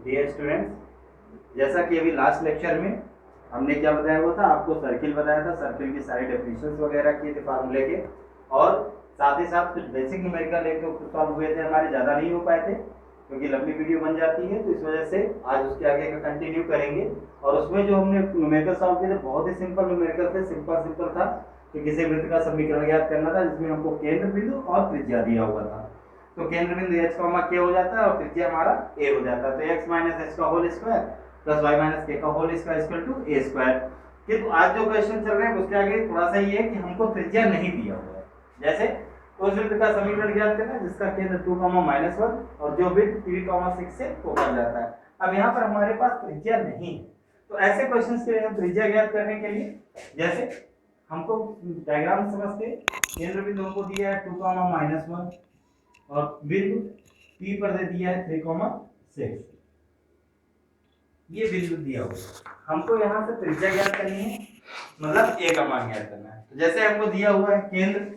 Dear students, जैसा कि अभी लास्ट लेक्चर में हमने क्या बताया हुआ था, आपको सर्किल बताया था, सर्किल की सारी डेफिनेशंस वगैरह किए थे फार्मूले के, और साथ ही साथ कुछ बेसिक न्यूमेरिकल एक तो सॉल्व हुए थे हमारे, ज़्यादा नहीं हो पाए थे क्योंकि लंबी वीडियो बन जाती है, तो इस वजह से आज उसके आगे का कंटिन्यू करेंगे। और उसमें जो हमने न्यूमेरिकल सॉल्व किए थे बहुत ही सिंपल न्यूमेरिकल थे, सिंपल सिंपल था कि किसी वृत्त का समीकरण ज्ञात करना था जिसमें हमको केंद्र बिंदु और त्रिज्या दिया हुआ था। तो केंद्र बिंदु h कॉमा k हो जाता है और त्रिज्या हमारा a हो जाता है, तो x माइनस h का whole square plus y minus k का whole square equal to a square. किंतु आज जो क्वेश्चन चल रहे हैं उसके आगे थोड़ा सा ये है कि हमको त्रिज्या नहीं दिया हुआ है। जैसे उस वृत्त का समीकरण ज्ञात करना है जिसका केंद्र 2, -1 और जो वृत्त 3, 6 से होकर जाता है। अब यहाँ पर हमारे पास त्रिज्या नहीं है, तो ऐसे क्वेश्चंस के लिए हम त्रिज्या ज्ञात करने के लिए, जैसे हमको डायग्राम समझते, केंद्र बिंदु हमको दिया है 2, -1 और बिंदु P पर दे दिया है 3, 6। ये बिंदु दिया हुआ, हमको यहाँ से त्रिज्या ज्ञात करनी है, मतलब a का मान ज्ञात करना है। तो जैसे हमको दिया हुआ है केंद्र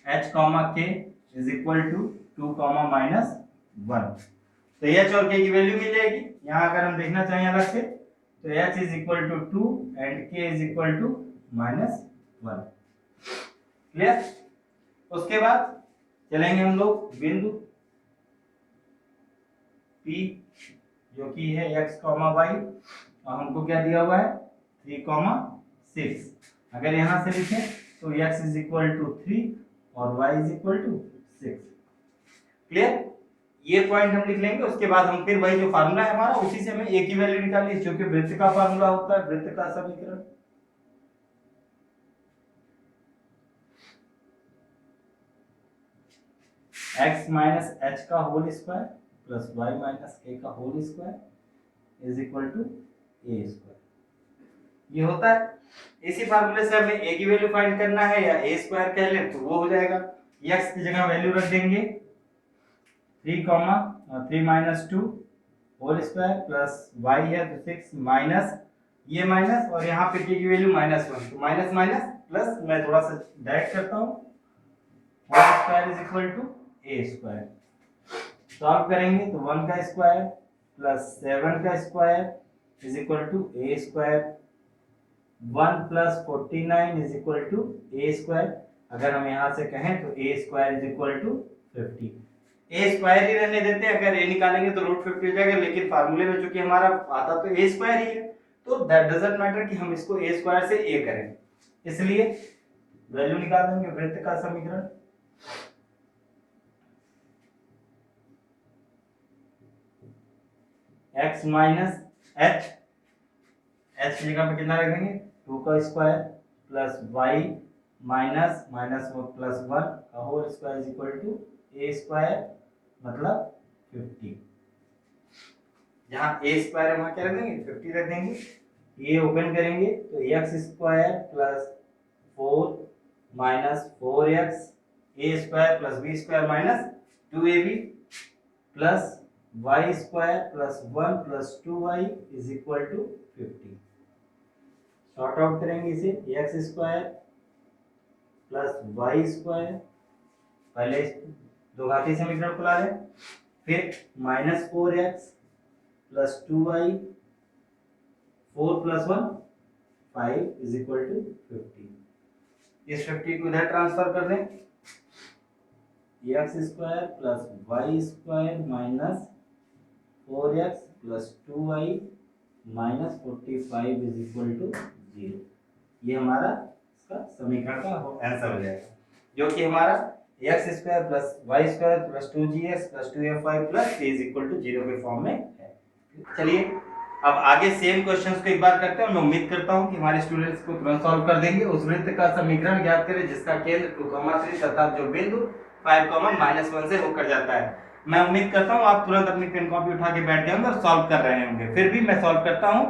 h, k is equal to 2, -1, तो h और k की वैल्यू मिल जाएगी। यहाँ अगर हम देखना चाहें अलग से तो h is equal to 2 and k is equal to -1। Clear? उसके बाद चलेंगे हम लोग बिंदु P जो कि है x, y, और हमको क्या दिया हुआ है 3, 6। अगर यहां से लिखें तो x इज इक्वल टू 3 और y is equal to 6। Clear? ये पॉइंट हम लिख लेंगे। उसके बाद हम फिर वही जो फार्मूला है हमारा उसी से हमें a की वैल्यू निकालनी है, क्योंकि वृत्त का फार्मूला होता है वृत्त का समीकरण। x माइनस h का whole square plus y minus k का whole square is equal to a square, ये होता है। इसी फार्मूले से हमें a की वैल्यू फाइंड करना है या a स्क्वायर कह लें तो वो हो जाएगा। x की जगह वैल्यू रख देंगे 3, 2 होल स्क्वायर प्लस y है तो 6 माइनस ये माइनस और यहाँ पे k की वैल्यू -1, तो माइनस माइनस प्लस, मैं थोड़ा सा डायरेक्ट करता हूँ, whole square is equal to a square. Solve करेंगे तो 1 का स्क्वायर प्लस 7 का square is equal to a square, 1 plus 49 is equal to a square. अगर हम यहाँ से कहें तो a square is equal to 50। a square ही रहने देते हैं, अगर a निकालेंगे तो √50 हो जाएगा, लेकिन फार्मूले में चूंकि हमारा आता तो a स्क्वायर ही है, तो दैट डजंट मैटर कि हम इसको a स्क्वायर से a करें, इसलिए वैल्यू निकाल देंगे वृत्त का समीकरण। x माइनस h, h की जगह पे कितना रख देंगे 2 का square plus y minus plus 1 का whole square is equal to a square, मतलब 50। जहां a स्क्वायर है वहां क्या रख देंगे 50 रख देंगे। ये ओपन करेंगे तो x square plus 4 minus 4x a square plus b square minus 2ab plus y square plus 1 plus 2y is equal to 50। Short out करेंगे इसे, x square plus y square, पहले दो घातीय समीकरण को ला लें, फिर -4x plus 2y, 4 plus 1 5 is equal to 50। इस 50 को इधर ट्रांसफर कर दें, x square plus y square minus 4x plus 2y minus 45 is equal to 0। ये हमारा इसका समीकरण का आंसर हो जाएगा, जो कि हमारा x square plus y square plus 2gx plus 2fy plus k is equal to 0 के फॉर्म में है। चलिए अब आगे सेम क्वेश्चंस को एक बार करते हैं, मैं उम्मीद करता हूं कि हमारे स्टूडेंट्स को तुरंत सॉल्व कर देंगे। उस वृत्त का समीकरण ज्ञात करें जिसका केंद्र 2, 3 तथा जो बिंदु 5, -1 से होकर जाता है। मैं उम्मीद करता हूं आप तुरंत अपनी पेन कॉपी उठा के बैठ गए होंगे और सॉल्व कर रहे होंगे। फिर भी मैं सॉल्व करता हूं,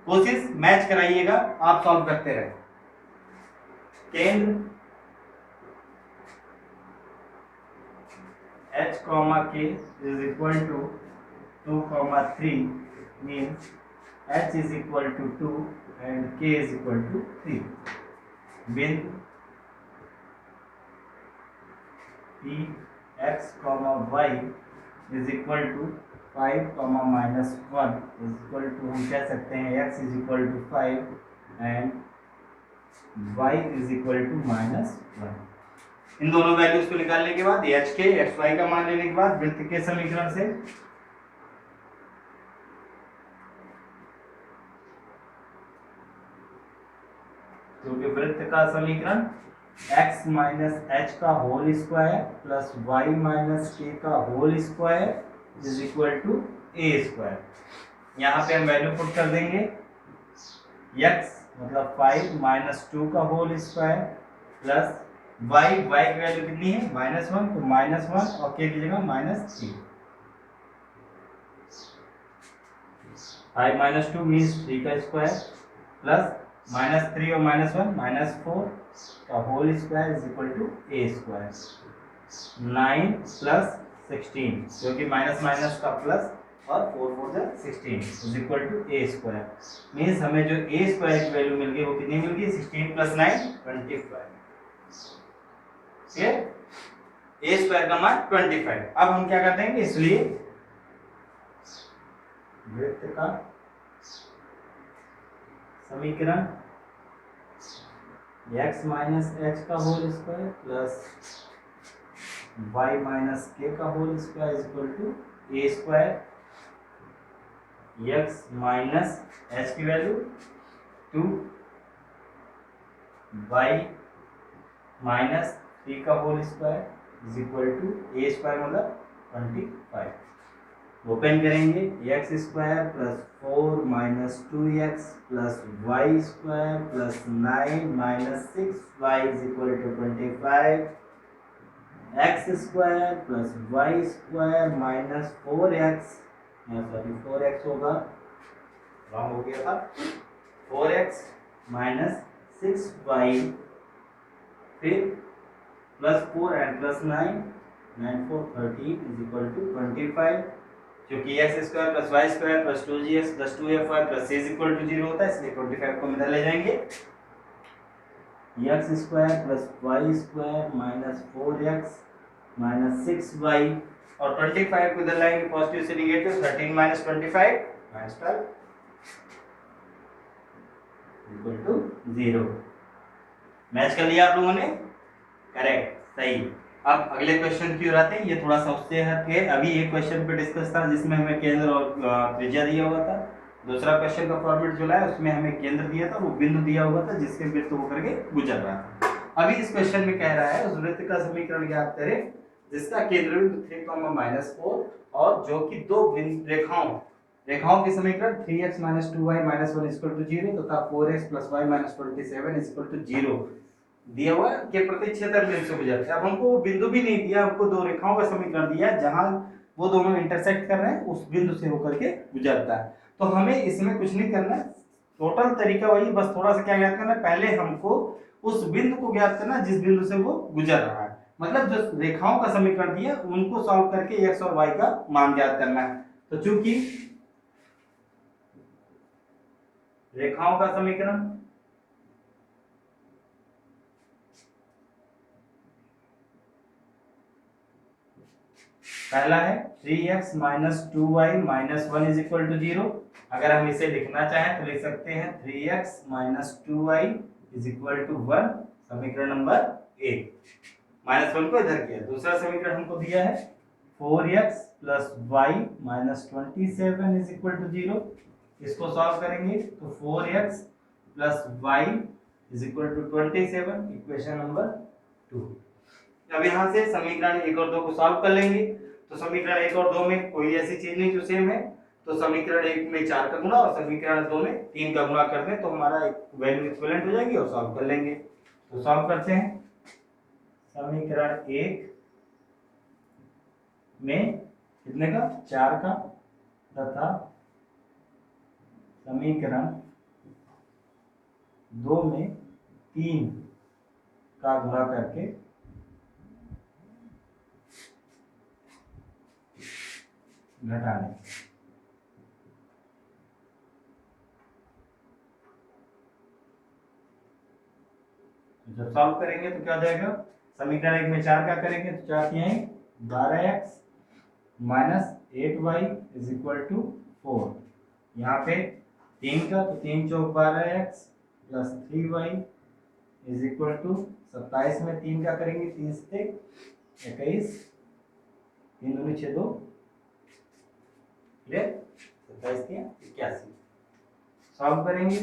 कोशिश मैच कराइएगा, आप सॉल्व करते रहे। केंद्र h, k is equal to 2, 3 means h is equal to 2 and k is equal to 3। बिंदु P x comma y is equal to 5 comma minus 1 is equal to, हम कह सकते हैं x is equal to 5 and y is equal to minus 1। इन दोनों values को निकालने के बाद h के x y का मान लेने के बाद वृत्त के समीकरण से क्योंकि वृत्त का समीकरण x माइनस एच का whole square plus y minus k का whole square is equal to a square. यहाँ पे हम वैल्यू पुट कर देंगे, x मतलब 5 माइनस 2 का होल स्क्वायर प्लस y की वैल्यू कितनी है -1, तो -1 और k की जगह -3। 5 माइनस 2 मीन्स 3 का स्क्वायर प्लस -3 और -1 -4 का whole square is equal to a square. 9 plus 16 क्योंकि माइनस माइनस का प्लस और 4 4 जा 16 is equal to a square. Means हमें जो a स्क्वायर की वैल्यू मिल गई वो कितनी मिल गई 16 प्लस 9 25। ठीक है, a स्क्वायर का मान 25। अब हम क्या कर देंगे, इसलिए वृत्त का समीकरण x माइनस एच का whole square plus y minus k का whole square is equal to a square. x minus h की वैल्यू 2, y माइनस 3 का whole square is equal to a square मतलब 25। ओपन करेंगे, x square plus 4 minus 2x plus y square plus 9 minus 6y is equal to 25। X square plus y square minus 4x, sorry 4x होगा, wrong हो गया था, 4x minus 6y फिर plus 4 and plus 9, 9 4 13 is equal to 25। क्योंकि x square plus y square plus 2gx plus 2fy plus c is equal to 0 होता है, इसलिए 25 को इधर ले जाएंगे। X square plus y square minus 4x minus 6y और 25 को इधर लाएंगे पॉजिटिव से negative, 13 minus 25 minus 12 equal to 0। Match कर लिया आप लोगों ने, करेक्ट, सही। अब अगले क्वेश्चन की ओर आते हैं। ये थोड़ा सा उससे हट के, अभी एक क्वेश्चन पे डिस्कस था जिसमें हमें केंद्र और त्रिज्या दिया हुआ था। दूसरा क्वेश्चन का फॉर्मेट जो है उसमें हमें केंद्र दिया था, वो बिंदु दिया हुआ था जिसके वृत्त होकर के गुजर रहा था। अभी इस क्वेश्चन में कह रहा है उस वृत्त का समीकरण ज्ञात करें जिसका केंद्र बिंदु 3, और जो कि दो रेखाओं के समीकरण 3x - 2y - 1 0 तथा 4x + y - 27 0 दिया हुआ के प्रति क्षेत्र बिंदु से गुजरते हैं। अब हमको बिंदु भी नहीं दिया, हमको दो रेखाओं का समीकरण दिया जहां वो दोनों इंटरसेक्ट कर रहे हैं, उस बिंदु से होकर के गुजरता है। तो हमें इसमें कुछ नहीं करना है, टोटल तरीका वही, बस थोड़ा सा क्या ज्ञात करना है, पहले हमको उस बिंदु को ज्ञात करना है जिस बिंदु से वो गुजर रहा है। मतलब जो रेखाओं का समीकरण दिया उनको सॉल्व करके x और y का मान ज्ञात करना है। तो चूंकि रेखाओं का समीकरण पहला है 3x - 2y - 1 = 0। अगर हम इसे लिखना चाहें तो लिख सकते हैं 3x - 2y = 1, समीकरण नंबर 1। -1 को इधर किया। दूसरा समीकरण हमको दिया है 4x + y - 27 = 0। इसको सॉल्व करेंगे तो 4x + y = 27, इक्वेशन नंबर 2। अब यहाँ से समीकरण 1 और 2 को सॉल्व कर लेंगे। तो समीकरण 1 और 2 में कोई ऐसी चीज नहीं जो सेम है, तो समीकरण 1 में 4 का गुणा और समीकरण 2 में 3 का गुणा कर दें तो हमारा एक वैल्यू इक्विवेलेंट हो जाएगी और सॉल्व कर लेंगे। तो सॉल्व करते हैं। समीकरण 1 में कितने का 4 का तथा समीकरण 2 में 3 का गुणा करके घटाने। जब सॉल्व करेंगे तो क्या हो जाएगा, समीकरण 1 में 4 का करेंगे तो 4 3 12x minus 8y is equal to 4। यहाँ पे 3 का तो 3 चौक 12x plus 3y is equal to 27 में 3 का करेंगे 3 से 21, 3 दूनी 6 2, क्लियर। 27 के 81 सॉल्व करेंगे,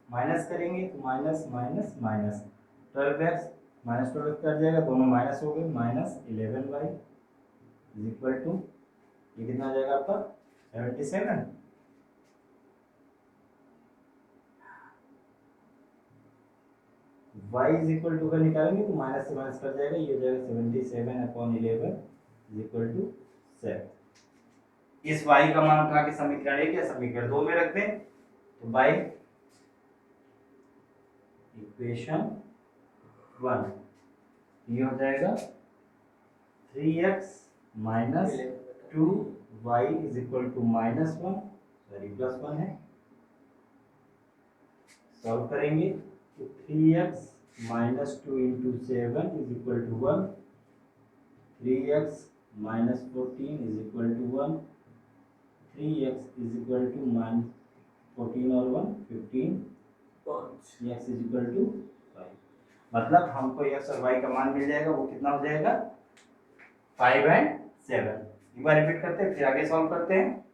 माइनस करेंगे तो minus minus minus 12x minus 12 cut जाएगा, दोनों माइनस हो गए, minus 11y is equal to ये कितना आ जाएगा आपका 77। y इज इक्वल टू का निकालेंगे तो माइनस से माइनस कट जाएगा, ये हो जाएगा 77/11 इज इक्वल टू 7। इस y का मान उठा के समीकरण 1 या समीकरण 2 में रख दें तो बाय इक्वेशन 1 ये हो जाएगा 3x minus 2y is equal to minus 1, sorry plus 1 है। सॉल्व करेंगे तो 3x minus 2 into 7 is equal to 1, 3x minus 14 is equal to 1, 3x is equal to minus 14 और 1 15, x इज इक्वल टू 5। मतलब हमको x और y का मान मिल जाएगा, वो कितना हो जाएगा 5 और 7। एक बार रिपीट करते हैं फिर आगे सॉल्व करते हैं।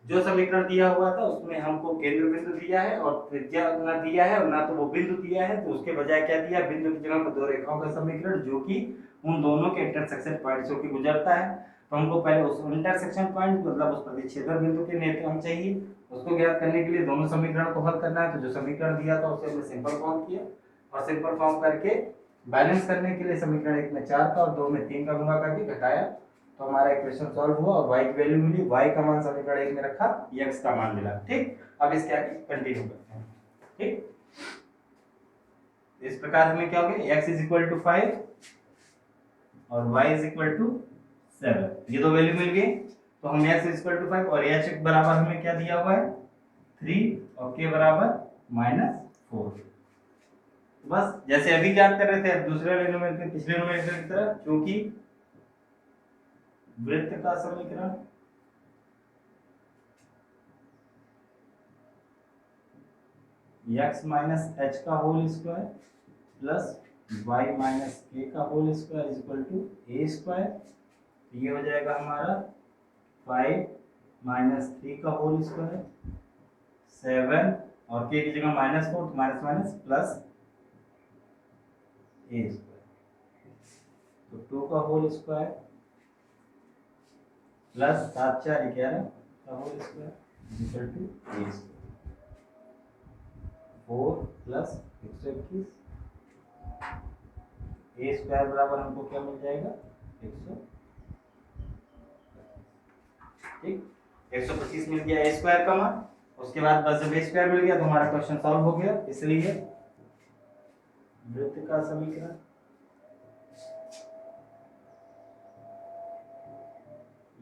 जो समीकरण दिया हुआ था उसमें हमको केंद्र बिंदु दिया है और त्रिज्या ना दिया है और ना तो वो बिंदु दिया है, तो उसके बजाय क्या दिया, बिंदु की जगह पर दो रेखाओं का समीकरण जो कि उन दोनों के इंटरसेक्शन पॉइंट्स को गुजरता है। तो हमको पहले उस इंटरसेक्शन पॉइंट मतलब उस प्रतिच्छेदन बिंदु के नियतांक चाहिए, उसको ज्ञात करने के लिए दोनों समीकरण को हल करना है। तो जो समीकरण दिया था उसे हमने सिंपल फॉर्म किया और सिंपल फॉर्म करके बैलेंस करने के लिए समीकरण 1 में 4 का और 2 में 3 का गुणा करके घटाया, तो हमारा इक्वेशन सॉल्व हुआ और y की वैल्यू मिली, y का मान समीकरण 1 में रखा, x का मान मिला। ठीक, अब इसके आगे कंटिन्यू करते हैं। ठीक, इस प्रकार हमें क्या हो गया, x इज इक्वल टू 5 और y इज इक्वल टू 7, ये दो वैल्यू मिल गई। तो हम x इज इक्वल टू 5 और h बराबर हमें क्या दिया हुआ है 3 और k बराबर -4। बस जैसे अभी ज्ञात कर रहे थे, अब दूसरे न्यूमेरिकल पिछले न्यूमेरिकल की तरह, क्योंकि वृत्त का समीकरण x माइनस h का whole square plus y minus k का whole square is equal to a square. ये हो जाएगा हमारा 5 माइनस 3 का होल स्क्वायर 7 और k की जगह -4 तो minus minus plus a square, तो 2 का होल स्क्वायर प्लस 7 4 11 का whole square equal to a square. 4 plus 121 a square बराबर हमको क्या मिल जाएगा 100। ठीक, 125 मिल गया a स्क्वायर का मान। उसके बाद बस जब a स्क्वायर मिल गया तो हमारा क्वेश्चन सॉल्व हो गया। इसलिए वृत्त का समीकरण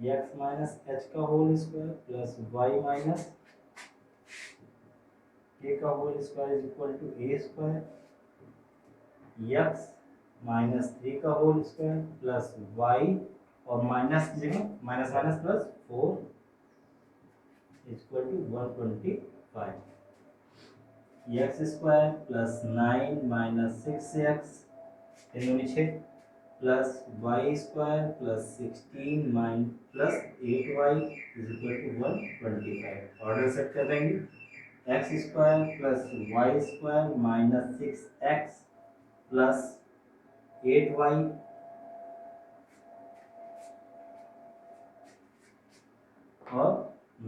x माइनस h का whole square plus y minus k का whole square is equal to a square, x minus 3 का होल स्क्वायर प्लस y और माइनस की जगह minus minus plus 4 is equal to 125, x square plus 9 minus 6x 6 plus y square plus 16 minus plus 8y is equal to 125। Order set कर देंगे, x square plus y square minus 6x plus 8y और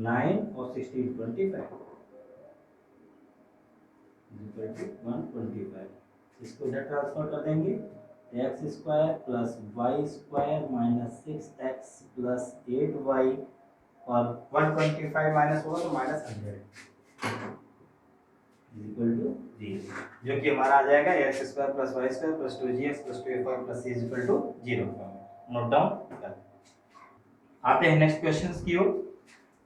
9 और 16 25 equal to 125। इसको इधर transfer कर देंगे, x square plus y square minus 6x plus 8y और 125 minus होगा तो -100 इक्वल टू 0, जो कि हमारा आ जाएगा x square plus y square plus 2gx plus 2fy plus c equal to 0। Note down कर। आते हैं नेक्स्ट क्वेश्चंस की ओर।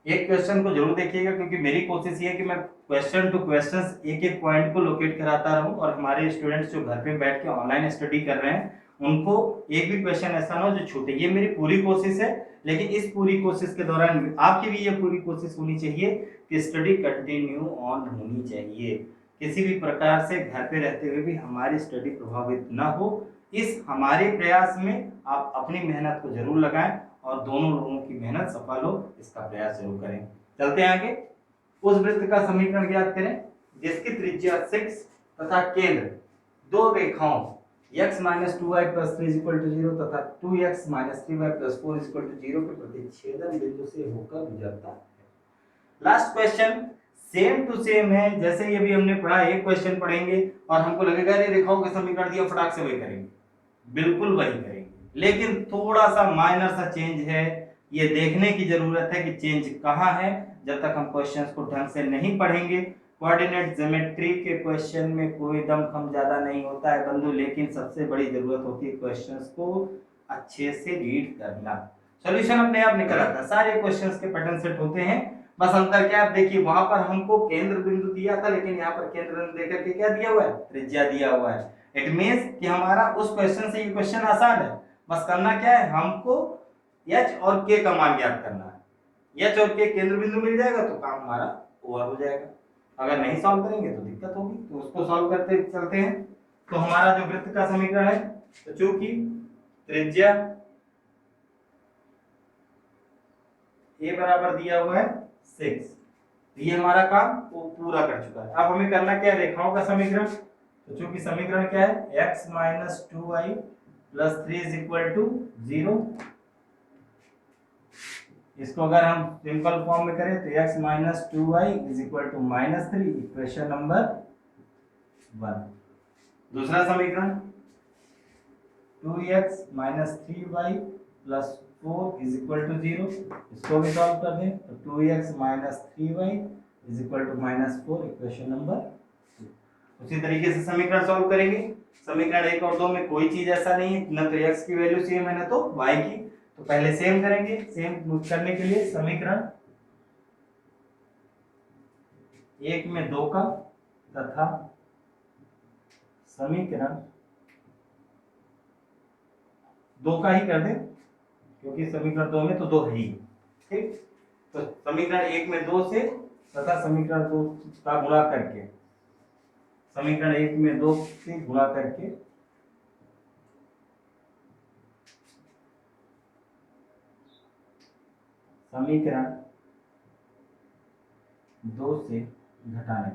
एक क्वेश्चन को जरूर देखिएगा क्योंकि मेरी कोशिश ये है कि मैं क्वेश्चन टू क्वेश्चंस एक एक पॉइंट को लोकेट कराता रहूं और हमारे स्टूडेंट्स जो घर पे बैठ के ऑनलाइन स्टडी कर रहे हैं उनको एक भी क्वेश्चन ऐसा ना हो जो छूटे। ये मेरी पूरी कोशिश है, लेकिन इस पूरी कोशिश के दौरान आपकी भी ये पूरी कोशिश होनी चाहिए कि स्टडी कंटिन्यू ऑन होनी चाहिए। किसी भी प्रकार से घर पे रहते हुए भी हमारी स्टडी प्रभावित ना हो, इस हमारे प्रयास में आप अपनी मेहनत को जरूर लगाएं और दोनों लोगों की मेहनत सफल हो, इसका प्रयास जरूर करें। चलते हैं आगे। उस वृत्त का समीकरण ज्ञात करें जिसकी त्रिज्या 6 तथा केंद्र दो रेखाओं x माइनस 2y प्लस 3 0 तथा 2x माइनस 3y प्लस 4 0 के प्रतिच्छेदन बिंदु से होकर गुजरता है। Last question same to same है जैसे ये भी हमने पढ़ा। एक क्वेश्चन पढ़ेंगे और हमको लगेगा अरे रेखाओं के समीकरण दिया, फटाक से वही करेंगे, बिल्कुल वही करेंगे, लेकिन थोड़ा सा माइनर सा चेंज है। ये देखने की जरूरत है कि चेंज कहाँ है। जब तक हम क्वेश्चंस को ढंग से नहीं पढ़ेंगे, कोऑर्डिनेट ज्योमेट्री के क्वेश्चन में कोई दमखम ज्यादा नहीं होता है बंधु, लेकिन सबसे बड़ी जरूरत होती है क्वेश्चंस को अच्छे से रीड करना। सॉल्यूशन अपने आप निकल आता है, सारे क्वेश्चंस के पैटर्न सेट होते हैं। बस अंतर क्या है, देखिए वहां पर हमको केंद्र बिंदु दिया था, लेकिन यहाँ पर केंद्र बिंदु देकर के क्या दिया हुआ है, त्रिज्या दिया हुआ है। इट मींस कि हमारा उस क्वेश्चन से ये क्वेश्चन आसान है। बस करना क्या है, हमको h और k का मान ज्ञात करना है। h और k केंद्र बिंदु मिल जाएगा तो काम हमारा ओवर हो जाएगा। अगर नहीं सॉल्व करेंगे तो दिक्कत होगी, तो उसको सॉल्व करते चलते हैं। तो हमारा जो वृत्त का समीकरण है, तो चूंकि त्रिज्या a बराबर दिया हुआ है 6, तो ये हमारा काम वो पूरा कर चुका है। अब हमें करना क्या है, रेखाओं का समीकरण। तो चूंकि समीकरण क्या है, x minus 2y plus 3 is equal to 0। इसको अगर हम सिंपल फॉर्म में करें तो x minus 2y is equal to minus 3, equation number 1। दूसरा समीकरण 2x minus 3y plus 4 is equal to 0, इसको भी सॉल्व कर दें तो 2x minus 3y is equal to minus 4, equation number 2। उसी तरीके से समीकरण सॉल्व करेंगे। समीकरण 1 और 2 में कोई चीज ऐसा नहीं है, न तो x की वैल्यू सेम है न तो y की, तो पहले सेम करेंगे। सेम करने के लिए समीकरण 1 में 2 का तथा समीकरण 2 का ही कर दें, क्योंकि समीकरण 2 में तो 2 है ही। ठीक, तो समीकरण 1 में 2 से तथा समीकरण 2 का गुणा करके, समीकरण 1 में 2 से गुणा करके समीकरण 2 से घटाने,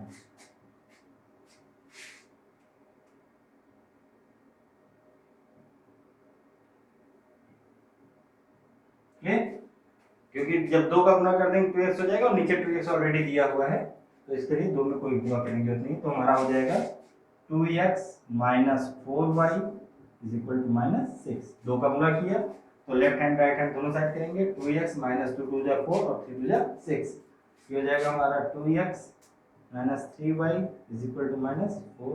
क्योंकि जब 2 का गुणा कर देंगे 2x हो जाएगा और नीचे 2x ऑलरेडी दिया हुआ है, तो इसके लिए 2 में कोई गुणा करने की जरूरत नहीं। तो हमारा हो जाएगा 2x minus 4y is equal to minus 6। 2 का गुणा किया तो लेफ्ट हैंड राइट हैंड दोनों साइड करेंगे। 2x माइनस 2 2 जा 4 और 3 2 जा 6, ये हो जाएगा हमारा 2x minus 3y is equal to minus 4,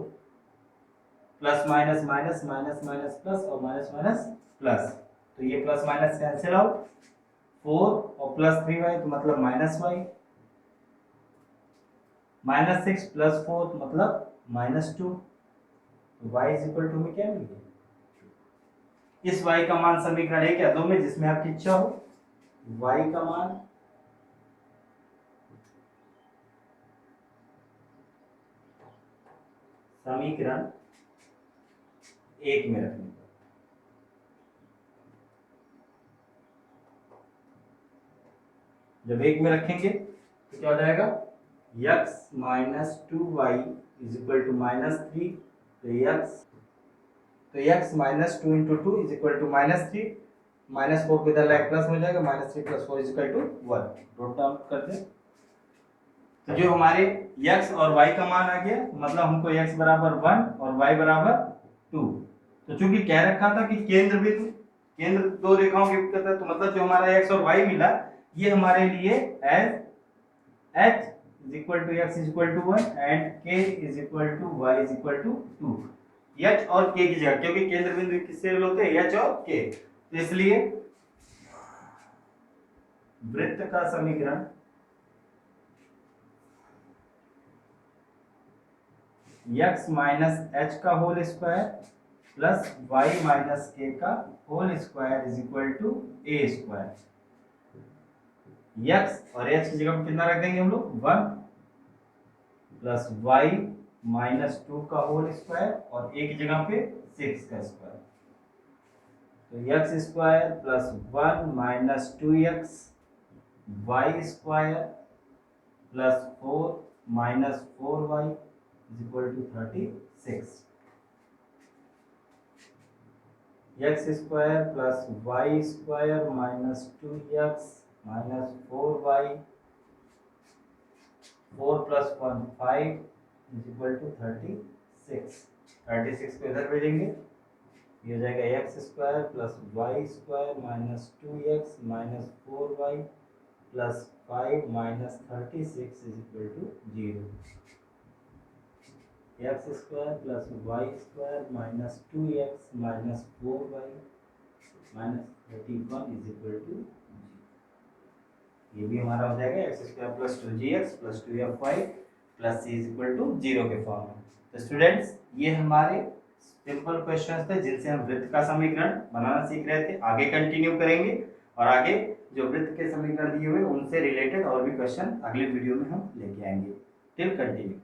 plus minus minus minus minus plus और माइनस माइनस प्लस, तो ये प्लस माइनस कैंसिल आउट, 4 और प्लस 3y तो मतलब माइनस y, माइनस 6 प्लस 4 मतलब माइनस 2, तो y इज इक्वल टू में क्या मिल गया, इस y का मान समीकरण 1 या 2 में जिसमें आपकी इच्छा हो, y का मान समीकरण 1 में रखने का। जब 1 में रखेंगे तो क्या हो जाएगा, x minus 2y is equal to minus 3, तो x minus 2 into 2 is equal to minus 3, minus 4 को इधर लाइक प्लस हो जाएगा, minus 3 plus 4 is equal to 1। Note down कर दें। तो जो हमारे x और y का मान आ गया, मतलब हमको x बराबर 1 और y बराबर 2। तो चूंकि कह रखा था कि केंद्र बिंदु, केंद्र दो रेखाओं के बीच का, तो मतलब जो हमारा x और y मिला ये हमारे लिए as h is equal to x is equal to 1 and k is equal to y is equal to 2, h और k की जगह, क्योंकि केंद्र बिंदु किससे मिलते हैं, h और k, तो इसलिए वृत्त का समीकरण x माइनस h का whole square plus y minus k का whole square is equal to a square. X और एच की जगह पे कितना रख देंगे हम लोग 1 प्लस वाई माइनस 2 का होल स्क्वायर और ए की जगह पे 6 का स्क्वायर। तो x square plus 1 minus 2x y square plus 4 minus 4y is equal to 36। X square plus y square minus 2x minus 4y 4 plus 1 5 is equal to 36। 36 को इधर भेजेंगे, ये हो जाएगा x square plus y square minus 2x minus 4y plus 5 minus 36 is equal to 0। X square plus y square minus 2x minus 4y minus 31 is equal to 0। ये भी हमारा हो जाएगा x square plus 2gx plus 2fy plus c is equal to 0 के form में। तो students, ये हमारे सिंपल क्वेश्चंस थे जिनसे हम वृत्त का समीकरण बनाना सीख रहे थे। आगे कंटिन्यू करेंगे और आगे जो वृत्त के समीकरण दिए हुए उनसे रिलेटेड और भी क्वेश्चन अगले वीडियो में हम लेके आएंगे। Till continue.